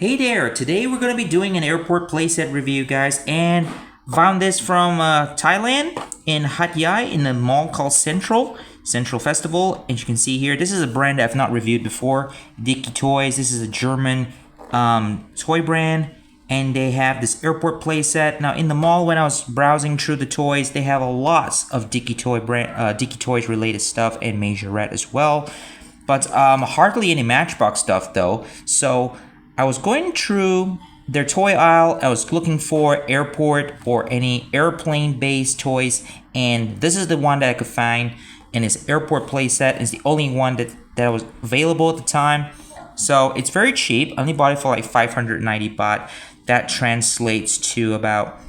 Hey there, today we're going to be doing an airport playset review, guys, and found this from Thailand in Hat Yai in a mall called Central Festival. As you can see here, this is a brand I've not reviewed before, Dickie Toys. This is a German toy brand, and they have this airport playset. Now in the mall, when I was browsing through the toys, they have a lots of Dickie Toys related stuff and Majorette as well, but hardly any Matchbox stuff though. So I was going through their toy aisle. I was looking for airport or any airplane-based toys, and this is the one that I could find, and it's airport playset. It's the only one that was available at the time. So it's very cheap. I only bought it for like 590 baht. That translates to about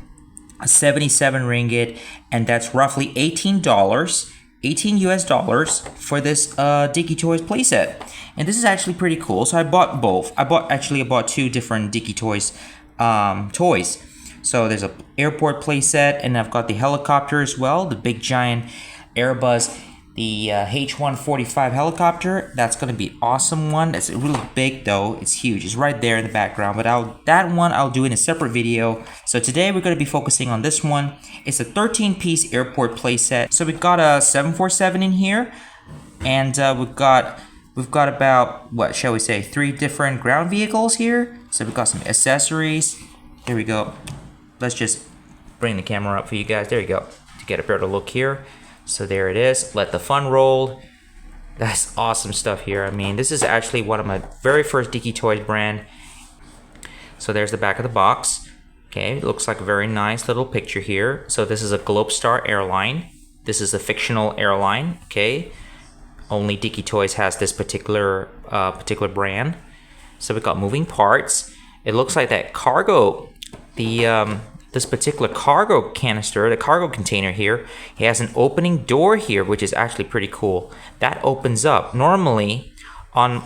77 ringgit, and that's roughly $18. 18 US dollars for this Dickie Toys playset. And this is actually pretty cool. So I bought both. I bought two different Dickie Toys toys. So there's a airport playset, and I've got the helicopter as well, the big giant Airbus, the H-145 helicopter. That's gonna be an awesome one. That's really big though. It's huge. It's right there in the background. But that one I'll do in a separate video. So today we're gonna be focusing on this one. It's a 13-piece airport playset. So we've got a 747 in here, and we've got about, what shall we say, 3 different ground vehicles here. So we've got some accessories. Here we go. Let's just bring the camera up for you guys. There you go, to get a better look here. So there it is. Let the fun roll. That's awesome stuff here. I mean, this is actually one of my very first Dickie Toys brand. So there's the back of the box. Okay, it looks like a very nice little picture here. So this is a Globestar airline. This is a fictional airline. Okay, only Dickie Toys has this particular brand. So we've got moving parts. It looks like that cargo, this particular cargo canister, the cargo container here, it has an opening door here, which is actually pretty cool. That opens up. Normally, on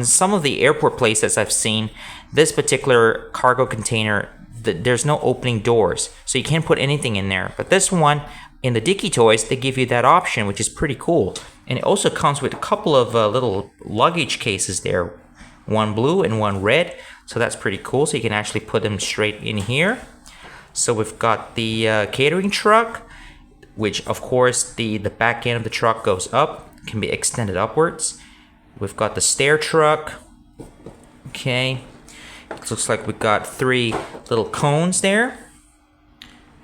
some of the airport places I've seen, this particular cargo container, there's no opening doors, so you can't put anything in there. But this one, in the Dickie Toys, they give you that option, which is pretty cool. And it also comes with a couple of little luggage cases there, one blue and one red. So that's pretty cool. So you can actually put them straight in here. So we've got the catering truck, which of course the back end of the truck goes up, can be extended upwards. We've got the stair truck. Okay, it looks like we've got 3 little cones there.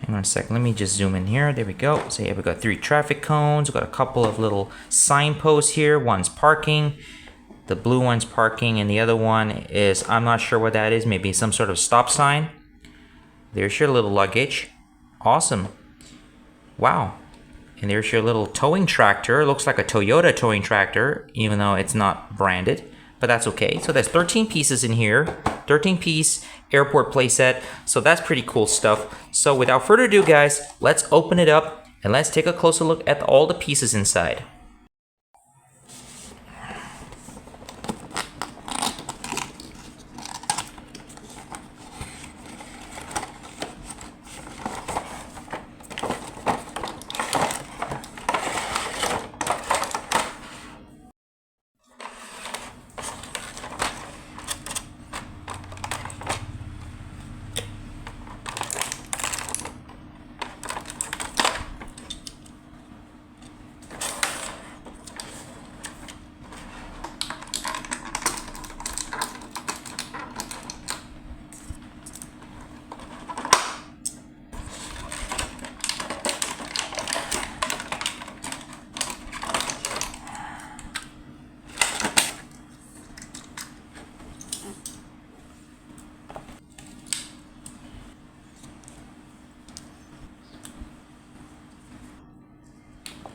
Hang on a second, let me just zoom in here. There we go. So yeah, we've got 3 traffic cones. We've got a couple of little signposts here. One's parking, the blue one's parking, and the other one is, I'm not sure what that is, maybe some sort of stop sign. There's your little luggage. Awesome. Wow. And there's your little towing tractor. It looks like a Toyota towing tractor, even though it's not branded, but that's okay. So there's 13 pieces in here, 13-piece airport playset. So that's pretty cool stuff. So without further ado, guys, let's open it up and let's take a closer look at all the pieces inside.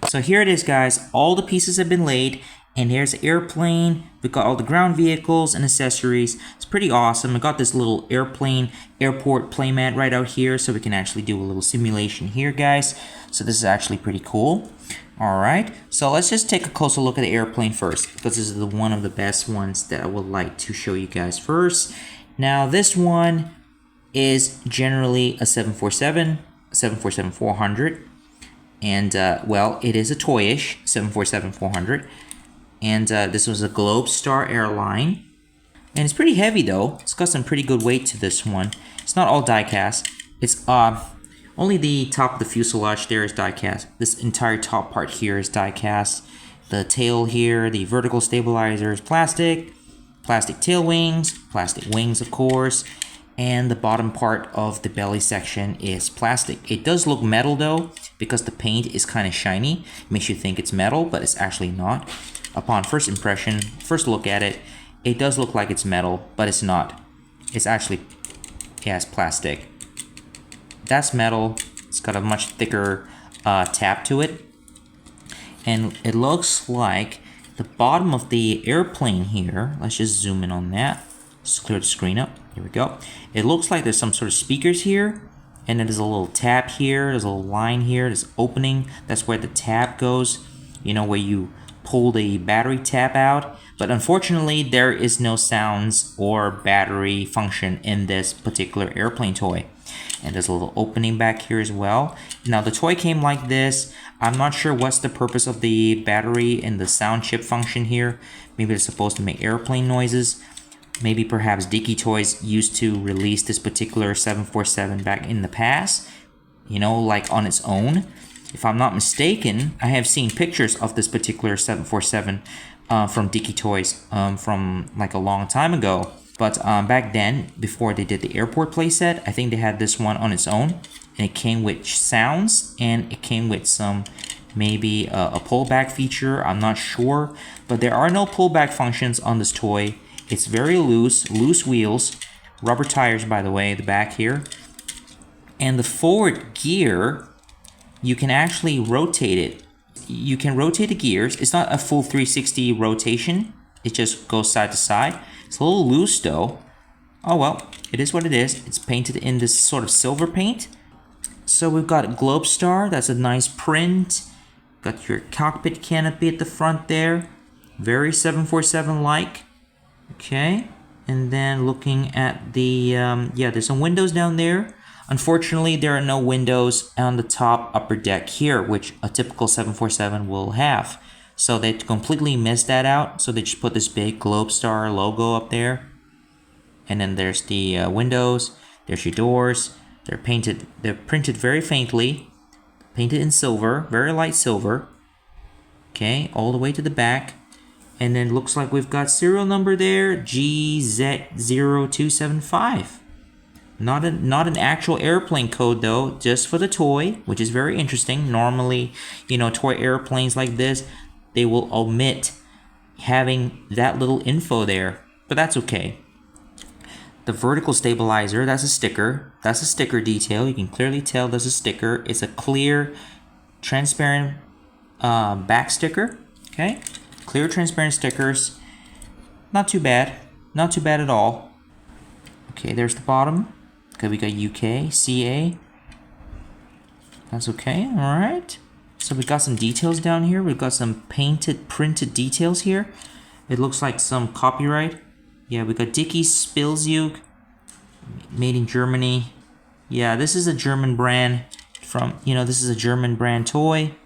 So here it is, guys. All the pieces have been laid, and here's the airplane. We've got all the ground vehicles and accessories. It's pretty awesome. I got this little airplane airport playmat right out here, so we can actually do a little simulation here, guys. So this is actually pretty cool. All right, so let's just take a closer look at the airplane first, because this is one of the best ones that I would like to show you guys first. Now this one is generally a 747-400. And, well, it is a toyish 747-400. And this was a Globestar airline. And it's pretty heavy though. It's got some pretty good weight to this one. It's not all die cast. It's only the top of the fuselage there is die cast. This entire top part here is die cast. The tail here, the vertical stabilizer is plastic. Plastic tail wings, plastic wings of course. And the bottom part of the belly section is plastic. It does look metal though, because the paint is kind of shiny. It makes you think it's metal, but it's actually not. Upon first impression, first look at it, it does look like it's metal, but it's not. It's actually, yeah, it's plastic. That's metal. It's got a much thicker tab to it. And it looks like the bottom of the airplane here, let's just zoom in on that. Just clear the screen up. Here we go. It looks like there's some sort of speakers here, and then there's a little tab here, there's a little line here, there's opening. That's where the tab goes, you know, where you pull the battery tab out. But unfortunately, there is no sounds or battery function in this particular airplane toy. And there's a little opening back here as well. Now the toy came like this. I'm not sure what's the purpose of the battery and the sound chip function here. Maybe it's supposed to make airplane noises. Maybe perhaps Dickie Toys used to release this particular 747 back in the past, you know, like on its own. If I'm not mistaken, I have seen pictures of this particular 747 from Dickie Toys from like a long time ago. But back then, before they did the airport playset, I think they had this one on its own. And it came with sounds, and it came with some, maybe a pullback feature, I'm not sure. But there are no pullback functions on this toy. It's very loose wheels, rubber tires by the way, the back here. And the forward gear, you can actually rotate it. You can rotate the gears. It's not a full 360 rotation. It just goes side to side. It's a little loose though. Oh well, it is what it is. It's painted in this sort of silver paint. So we've got a globe star. That's a nice print. Got your cockpit canopy at the front there. Very 747-like. Okay, and then looking at the, yeah, there's some windows down there. Unfortunately, there are no windows on the top upper deck here, which a typical 747 will have. So they completely missed that out. So they just put this big Globe Star logo up there. And then there's the windows. There's your doors. They're printed very faintly. Painted in silver, very light silver. Okay, all the way to the back. And then looks like we've got serial number there, GZ0275. Not an actual airplane code though, just for the toy, which is very interesting. Normally, you know, toy airplanes like this, they will omit having that little info there, but that's okay. The vertical stabilizer, that's a sticker. That's a sticker detail. You can clearly tell there's a sticker. It's a clear, transparent back sticker, okay? Clear transparent stickers, not too bad, not too bad at all. Okay, there's the bottom. Okay, we got UK, CA. That's okay, all right. So we got some details down here. We've got some printed details here. It looks like some copyright. Yeah, we got Dickie Spilzug, made in Germany. Yeah, this is a German brand from, you know, this is a German brand toy.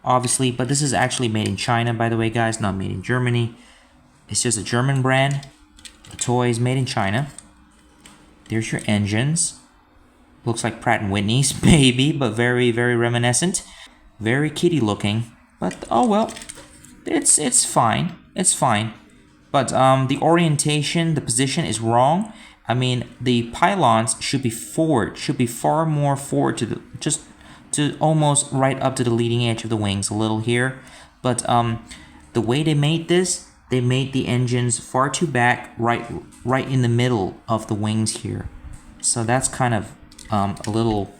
Obviously, but this is actually made in China, by the way, guys, not made in Germany. It's just a German brand. The toy is made in China. There's your engines. Looks like Pratt & Whitney's, maybe, but very, very reminiscent. Very kiddie looking, but oh well, it's fine. It's fine. But the orientation, the position is wrong. I mean, the pylons should be forward, should be far more forward to the to almost right up to the leading edge of the wings a little here. But the way they made this, they made the engines far too back, right in the middle of the wings here. So that's kind of a little,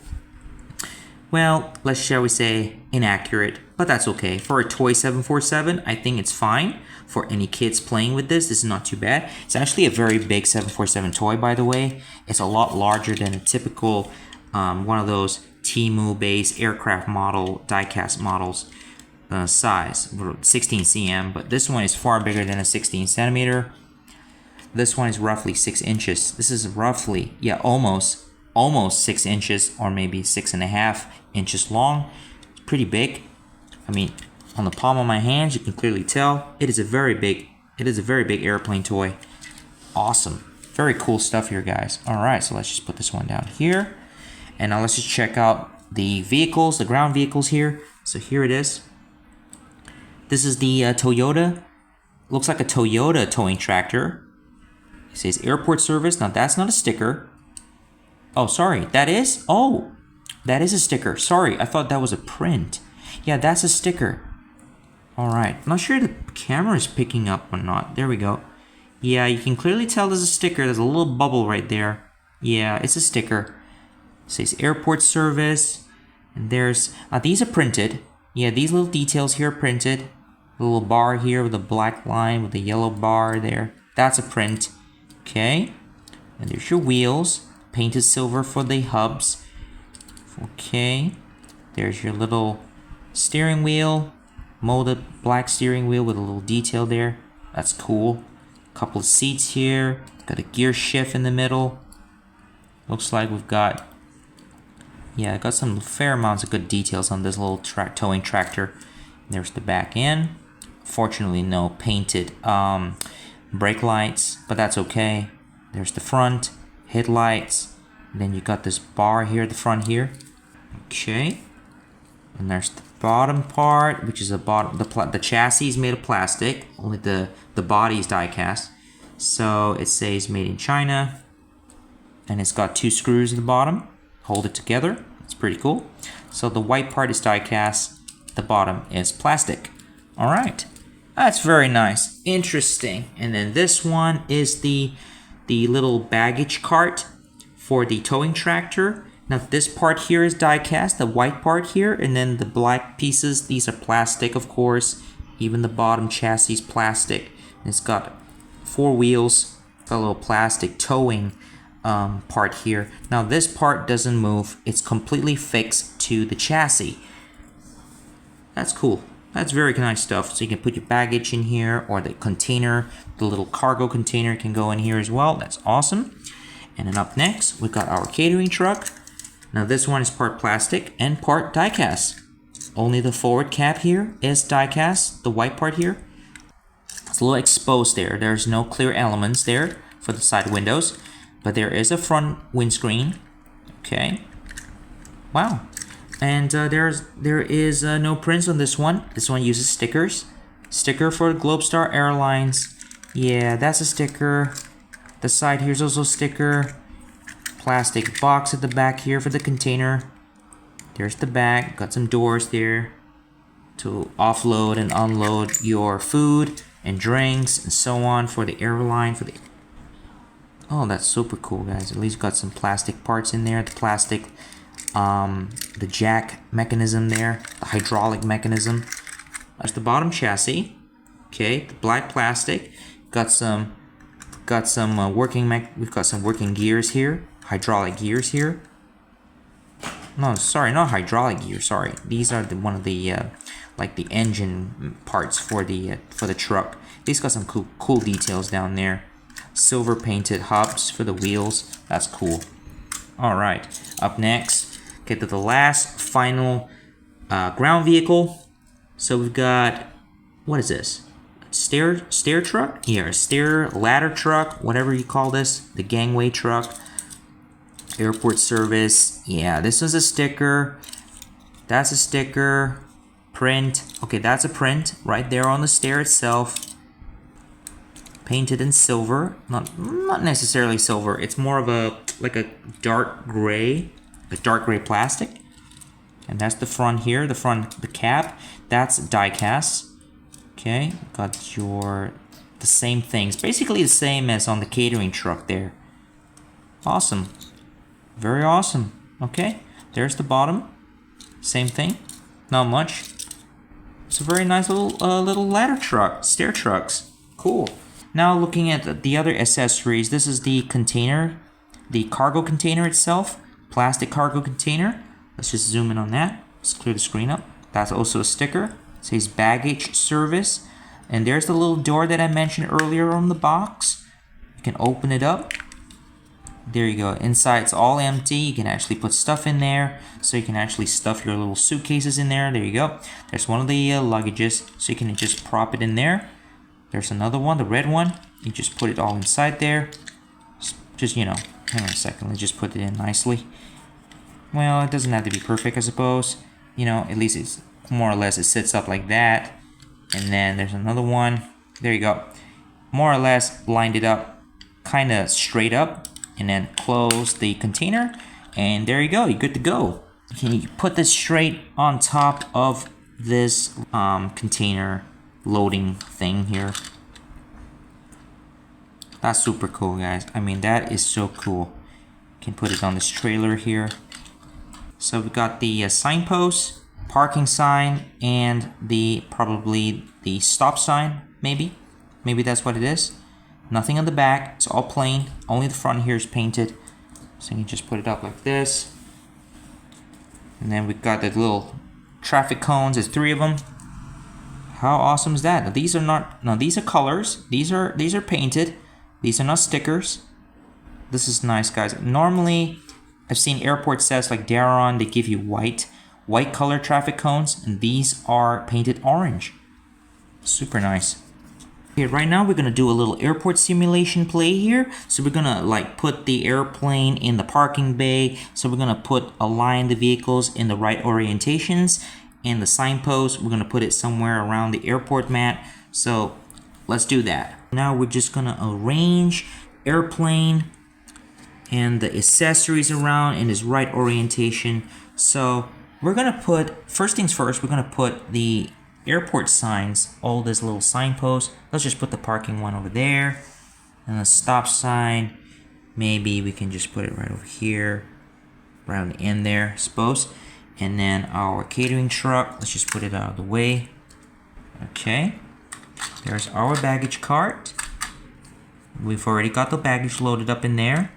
well, shall we say, inaccurate, but that's okay. For a toy 747, I think it's fine. For any kids playing with this is not too bad. It's actually a very big 747 toy, by the way. It's a lot larger than a typical one of those Temu-based aircraft model, die-cast models size, 16 cm, but this one is far bigger than a 16 centimeter. This one is roughly 6 inches. This is roughly, yeah, almost 6 inches, or maybe 6.5 inches long. It's pretty big. I mean, on the palm of my hands, you can clearly tell it is a very big airplane toy. Awesome. Very cool stuff here, guys. All right, so let's just put this one down here. And now let's just check out the vehicles, the ground vehicles here. So here it is. This is the Toyota. Looks like a Toyota towing tractor. It says airport service. Now that's not a sticker. Oh, sorry, that is? Oh, that is a sticker. Sorry, I thought that was a print. Yeah, that's a sticker. All right, I'm not sure the camera is picking up or not. There we go. Yeah, you can clearly tell there's a sticker. There's a little bubble right there. Yeah, it's a sticker. It says airport service. And there's, these are printed. Yeah, these little details here are printed. The little bar here with a black line with a yellow bar there. That's a print. Okay. And there's your wheels. Painted silver for the hubs. Okay. There's your little steering wheel. Molded black steering wheel with a little detail there. That's cool. Couple of seats here. Got a gear shift in the middle. Looks like we've got, yeah, got some fair amounts of good details on this little towing tractor. There's the back end. Fortunately, no painted brake lights, but that's okay. There's the front, headlights. And then you got this bar here at the front here. Okay. And there's the bottom part, which is the bottom. The chassis is made of plastic. Only the body is die cast. So it says made in China. And it's got 2 screws at the bottom. Hold it together. It's pretty cool. So the white part is die cast. The bottom is plastic. All right. That's very nice. Interesting. And then this one is the little baggage cart for the towing tractor. Now this part here is die cast, the white part here, and then the black pieces, these are plastic, of course. Even the bottom chassis is plastic. And it's got 4 wheels, got a little plastic towing part here. Now this part doesn't move. It's completely fixed to the chassis. That's cool. That's very nice stuff. So you can put your baggage in here, or the container, the little cargo container can go in here as well. That's awesome. And then up next, we've got our catering truck. Now this one is part plastic and part die cast. Only the forward cap here is die cast, the white part here. It's a little exposed there. There's no clear elements there for the side windows, but there is a front windscreen. Okay. Wow. And there is no prints on this one. This one uses stickers. Sticker for Globestar Airlines. Yeah, that's a sticker. The side here is also a sticker. Plastic box at the back here for the container. There's the back. Got some doors there to offload and unload your food and drinks and so on for the airline. Oh, that's super cool, guys. At least got some plastic parts in there. The plastic, the jack mechanism there, the hydraulic mechanism. That's the bottom chassis. Okay, the black plastic. Got some we've got some working gears here. Hydraulic gears here. No, sorry, not hydraulic gears. Sorry, these are one of the like the engine parts for the truck. These got some cool details down there. Silver painted hubs for the wheels. That's cool. All right, up next, get to the last final ground vehicle. So we've got, what is this? Stair truck? Yeah, stair ladder truck, whatever you call this. The gangway truck. Airport service. Yeah, this is a sticker. That's a sticker. Print. Okay, that's a print right there on the stair itself. Painted in silver. Not necessarily silver. It's more of a like a dark gray plastic. And that's the front here. The cap. That's die cast. Okay, got the same things. Basically the same as on the catering truck there. Awesome. Very awesome. Okay, there's the bottom. Same thing. Not much. It's a very nice little ladder truck. Stair trucks. Cool. Now looking at the other accessories. This is the container. The cargo container itself. Plastic cargo container. Let's just zoom in on that. Let's clear the screen up. That's also a sticker. It says baggage service. And there's the little door that I mentioned earlier on the box. You can open it up. There you go. Inside it's all empty. You can actually put stuff in there. So you can actually stuff your little suitcases in there. There you go. There's one of the luggages. So you can just prop it in there. There's another one, the red one. You just put it all inside there. Just, you know, hang on a second. Let's just put it in nicely. Well, it doesn't have to be perfect, I suppose. You know, at least it's more or less it sits up like that. And then there's another one. There you go. More or less lined it up kind of straight up. And then close the container. And there you go. You're good to go. Can you put this straight on top of this container loading thing here? That's super cool, guys. I mean, that is so cool. You can put it on this trailer here. So we got the signpost, parking sign, and probably the stop sign, maybe. Maybe that's what it is. Nothing on the back. It's all plain. Only the front here is painted. So you just put it up like this. And then we've got the little traffic cones. There's 3 of them. How awesome is that? Now, these are not. No, these are colors. These are painted. These are not stickers. This is nice, guys. Normally, I've seen airport sets like Daron. They give you white color traffic cones, and these are painted orange. Super nice. Okay, right now we're gonna do a little airport simulation play here. So we're gonna like put the airplane in the parking bay. So we're gonna align the vehicles in the right orientations. And the signpost, we're gonna put it somewhere around the airport mat. So let's do that. Now we're just gonna arrange airplane and the accessories around in its right orientation. So we're gonna put, first things first, we're gonna put the airport signs, all this little signposts. Let's just put the parking one over there. And the stop sign, maybe we can just put it right over here, right on the end there, I suppose. And then our catering truck, let's just put it out of the way. Okay, there's our baggage cart. We've already got the baggage loaded up in there.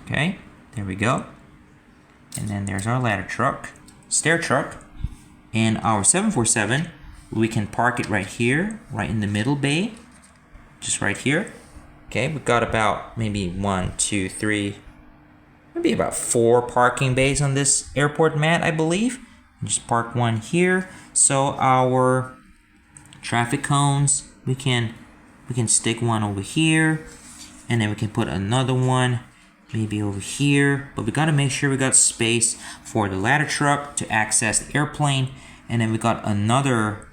Okay, there we go. And then there's our ladder truck, stair truck. And our 747, we can park it right here, right in the middle bay, just right here. Okay, we've got about maybe 1, 2, 3, maybe about 4 parking bays on this airport mat, I believe. Just park one here. So our traffic cones, we can stick one over here, and then we can put another one maybe over here. But we got to make sure we got space for the ladder truck to access the airplane. And then we got another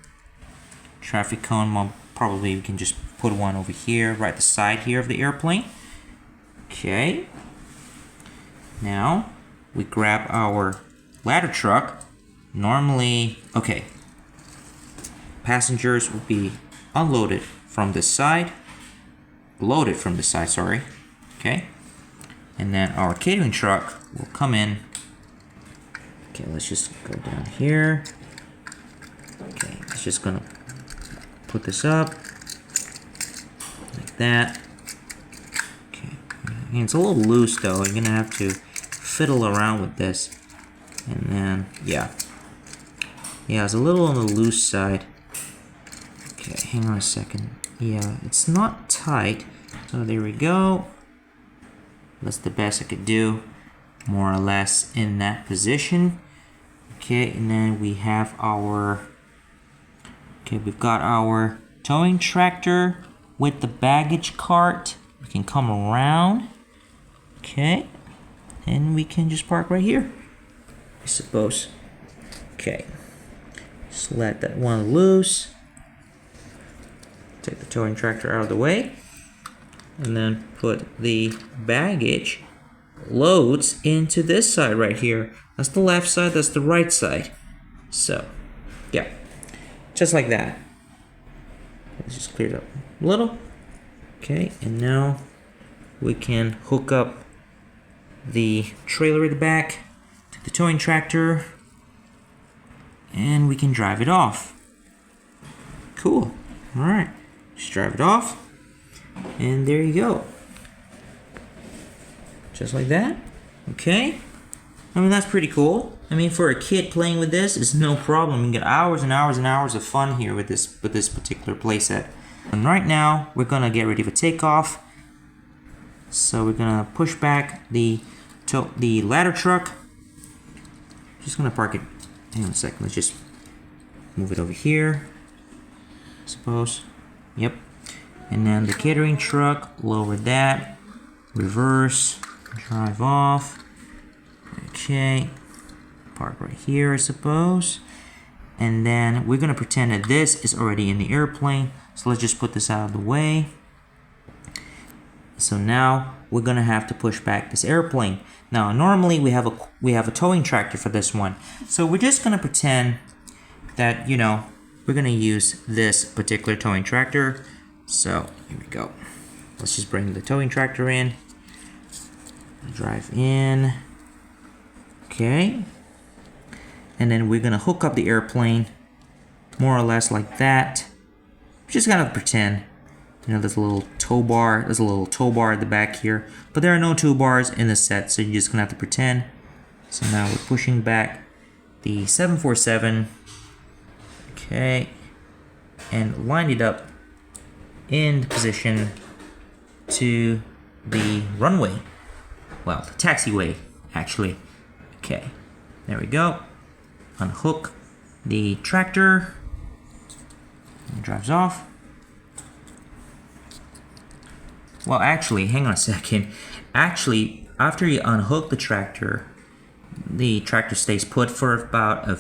traffic cone. Well, probably we can just put one over here, right the side here of the airplane. Okay. Now we grab our ladder truck. Normally, okay, passengers will be unloaded from this side, loaded from this side, sorry. Okay. And then our catering truck will come in. Okay, let's just go down here. Okay, it's just gonna put this up like that. Okay, and it's a little loose though. You're gonna have to fiddle around with this. And then, yeah, it's a little on the loose side. Okay, hang on a second. Yeah, it's not tight. So there we go. That's the best I could do, more or less in that position. Okay, and then we have our, okay, we've got our towing tractor with the baggage cart. We can come around, okay, and we can just park right here, I suppose. Okay, just let that one loose. Take the towing tractor out of the way, and then put the baggage loads into this side right here. That's the left side, that's the right side. So, yeah, just like that. Let's just clear it up a little. Okay, and now we can hook up the trailer at the back to the towing tractor, and we can drive it off. Cool. All right, just drive it off, and there you go. Just like that. Okay. I mean, that's pretty cool. I mean, for a kid playing with this, it's no problem. You can get hours and hours and hours of fun here with this particular playset. And right now, we're gonna get ready for takeoff. So we're gonna push back the ladder truck. Just gonna park it. Hang on a second. Let's just move it over here, I suppose. Yep. And then the catering truck, lower that, reverse, drive off. Okay, park right here, I suppose. And then we're gonna pretend that this is already in the airplane. So let's just put this out of the way. So now we're gonna have to push back this airplane. Now normally we have a towing tractor for this one. So we're just gonna pretend that, you know, we're gonna use this particular towing tractor. So here we go. Let's just bring the towing tractor in. Drive in. Okay. And then we're gonna hook up the airplane more or less like that. We're just gonna pretend, you know, there's a little tow bar. There's a little tow bar at the back here, but there are no tow bars in the set, so you're just gonna have to pretend. So now we're pushing back the 747. Okay, and line it up in position to the runway. Well, the taxiway, actually. Okay, there we go. Unhook the tractor. It drives off. Well, actually, hang on a second. Actually, after you unhook the tractor stays put for about a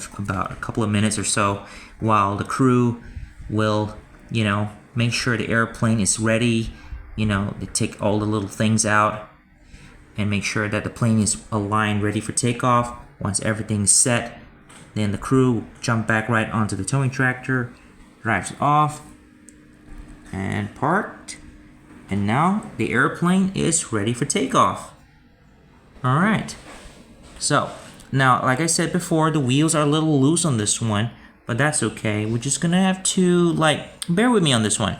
couple of minutes or so, while the crew will, you know, make sure the airplane is ready. You know, they take all the little things out and make sure that the plane is aligned, ready for takeoff. Once everything's set, then the crew jump back right onto the towing tractor, drives off, and parked. And now the airplane is ready for takeoff. All right. So now, like I said before, the wheels are a little loose on this one, but that's okay. We're just gonna have to, like, bear with me on this one.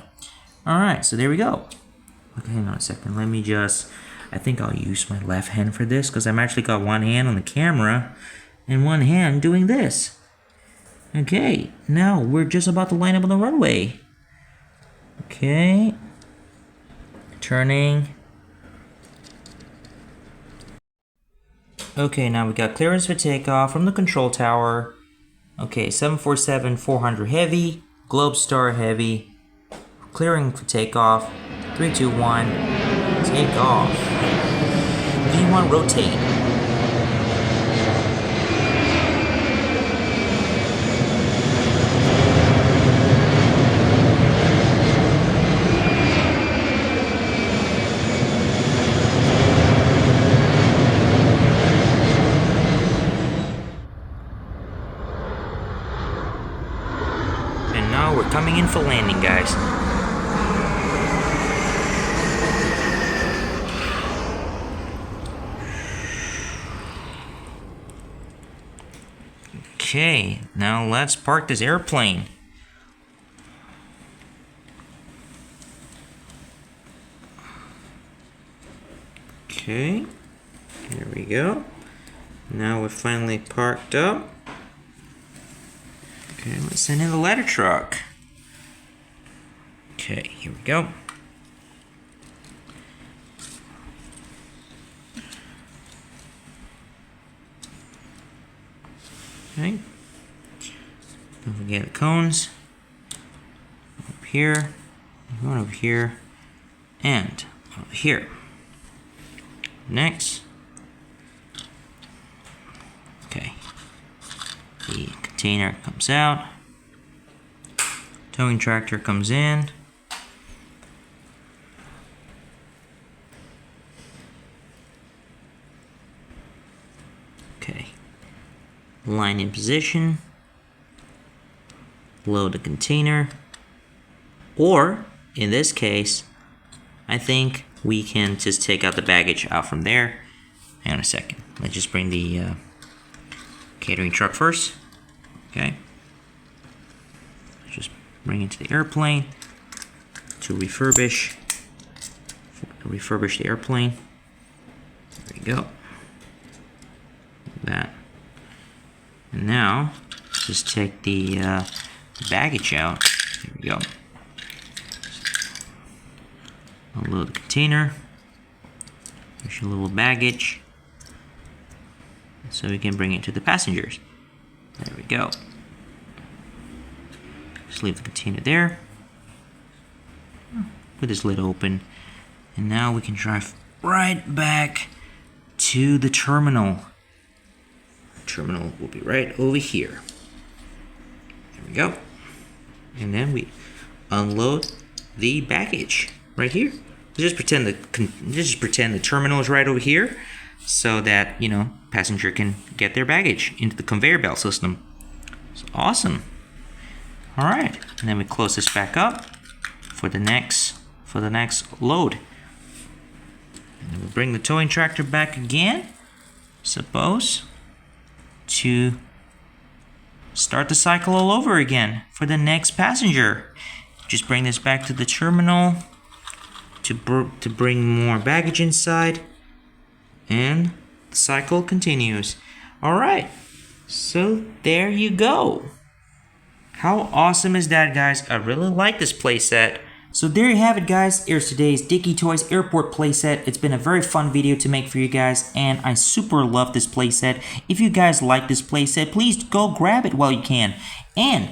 All right, so there we go. Okay, hang on a second. Let me just, I think I'll use my left hand for this because I'm actually got one hand on the camera and one hand doing this. Okay, now we're just about to line up on the runway. Okay. Turning. Okay, now we got clearance for takeoff from the control tower. Okay, 747-400 heavy, Globestar heavy, clearing for takeoff. 3, 2, 1, take off. V1 rotate. We're coming in for landing, guys. Okay, now let's park this airplane. Okay, here we go. Now we're finally parked up. Okay, let's send in the ladder truck. Okay, here we go. Okay. Don't forget the cones. Up here, one over here, and over here. Next. Okay. The container comes out. Towing tractor comes in. Okay. Line in position. Load the container. Or, in this case, I think we can just take out the baggage out from there. Hang on a second. Let's just bring the catering truck first. Okay. Just bring it to the airplane to refurbish the airplane. There we go. Like that. And now just take the baggage out. There we go. Unload the container. There's your little baggage. So we can bring it to the passengers. There we go. Just leave the container there. with this lid open. And now we can drive right back to the terminal. The terminal will be right over here. There we go. And then we unload the baggage right here. Just pretend the terminal is right over here, so that, you know, passenger can get their baggage into the conveyor belt system. It's awesome. All right, and then we close this back up for the next load. And then we'll bring the towing tractor back again, suppose, to start the cycle all over again for the next passenger. Just bring this back to the terminal to bring more baggage inside, and the cycle continues. All right, so there you go. How awesome is that, guys? I really like this playset. So there you have it, guys. Here's today's Dickie Toys Airport playset. It's been a very fun video to make for you guys, and I super love this playset. If you guys like this playset, please go grab it while you can, and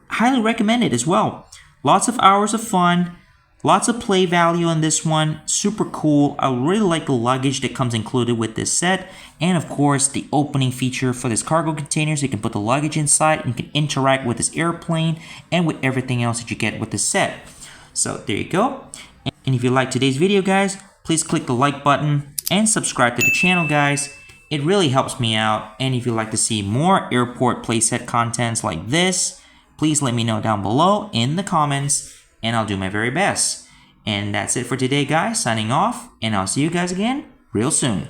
highly recommend it as well. Lots of hours of fun, lots of play value on this one. Super cool. I really like the luggage that comes included with this set, and of course the opening feature for this cargo container, so you can put the luggage inside and you can interact with this airplane and with everything else that you get with the set. So there you go. And if you like today's video, guys, please click the like button and subscribe to the channel, guys. It really helps me out. And if you'd like to see more airport playset contents like this, please let me know down below in the comments, and I'll do my very best. And that's it for today, guys. Signing off, and I'll see you guys again real soon.